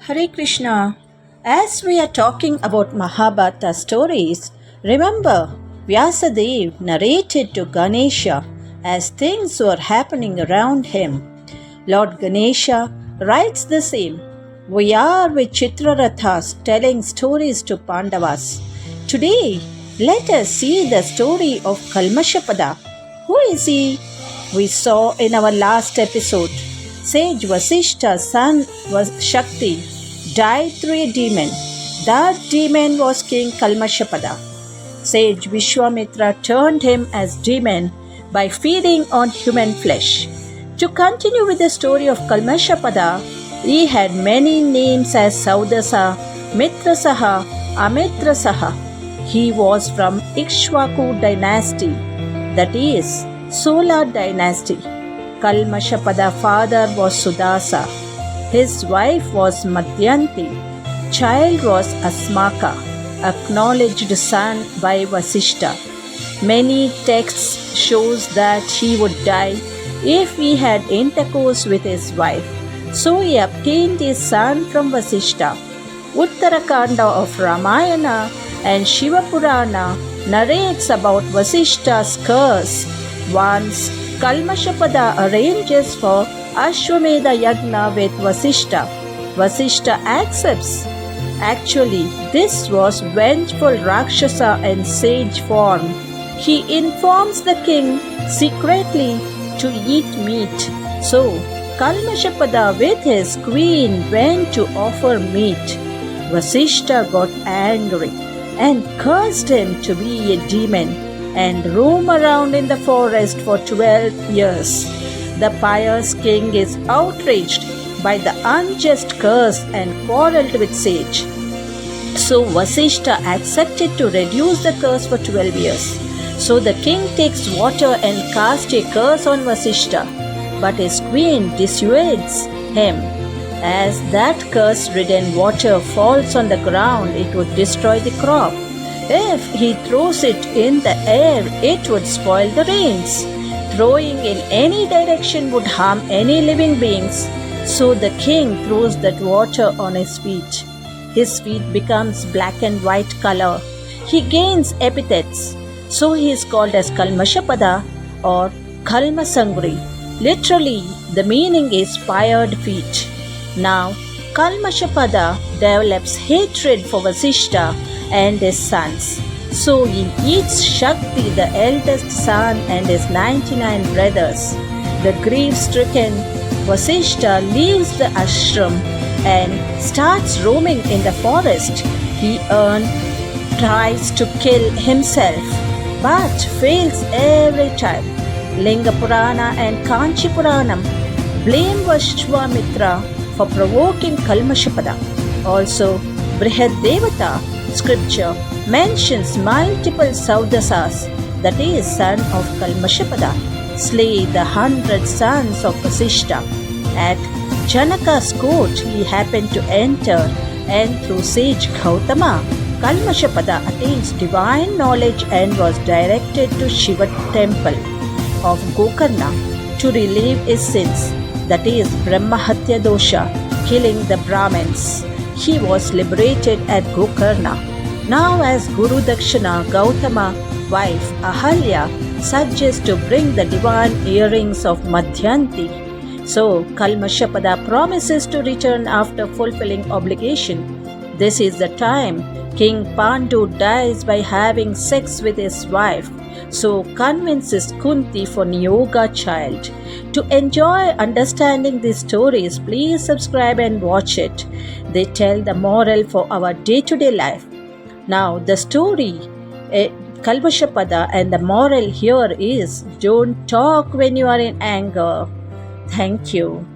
Hare Krishna. As we are talking about Mahabharata stories, remember Vyasadev narrated to Ganesha as things were happening around him. Lord Ganesha writes the same. We are with Chitrarathas telling stories to Pandavas. Today, let us see the story of Kalmashapada. Who is he? We saw in our last episode. Sage Vasishta's son was Shakti, died through a demon. That demon was King Kalmashapada. Sage Vishwamitra turned him as demon by feeding on human flesh. To continue with the story of Kalmashapada, he had many names as Saudasa, Mitrasaha, Amitrasaha. He was from Ikshvaku dynasty, that is, Solar dynasty. Kalmashapada father was Sudasa. His wife was Madhyanti. Child was Asmaka, acknowledged son by Vasishta. Many texts shows that he would die if he had intercourse with his wife. So he obtained his son from Vasishta. Uttarakanda of Ramayana and Shiva Purana narrates about Vasishta's curse. Once Kalmashapada arranges for Ashwamedha Yagna with Vasishta. Vasishta accepts. Actually, this was vengeful Rakshasa in sage form. He informs the king secretly to eat meat. So, Kalmashapada with his queen went to offer meat. Vasishta got angry and cursed him to be a demon and roam around in the forest for 12 years. The pious king is outraged by the unjust curse and quarreled with sage. So Vasishta accepted to reduce the curse for 12 years. So the king takes water and casts a curse on Vasishta, but his queen dissuades him. As that curse-ridden water falls on the ground, it would destroy the crop. If he throws it in the air, it would spoil the rains. Throwing in any direction would harm any living beings. So the king throws that water on his feet. His feet becomes black and white color. He gains epithets. So he is called as Kalmashapada or Kalmasangri. Literally, the meaning is fired feet. Now, Kalmashapada develops hatred for Vasishta and his sons. So he eats Shakti, the eldest son, and his 99 brothers. The grief-stricken Vasishta leaves the ashram and starts roaming in the forest. He tries to kill himself, but fails every time. Linga Purana and Kanchi Puranam blame Vishwamitra for provoking Kalmashapada. Also, Brihad Devata scripture mentions multiple Saudasas, that is, son of Kalmashapada, slay the 100 sons of Vasishta. At Janaka's court he happened to enter, and through sage Gautama, Kalmashapada attains divine knowledge and was directed to Shiva temple of Gokarna to relieve his sins, that is, Brahmahatya dosha, killing the Brahmins. He was liberated at Gokarna. Now as Guru Dakshina, Gautama's wife Ahalya suggests to bring the divine earrings of Madhyanti. So Kalmashapada promises to return after fulfilling obligation. This is the time King Pandu dies by having sex with his wife. So convinces Kunti for Niyoga child. To enjoy understanding these stories, please subscribe and watch it. They tell the moral for our day-to-day life. Now the story, Kalmashapada, and the moral here is don't talk when you are in anger. Thank you.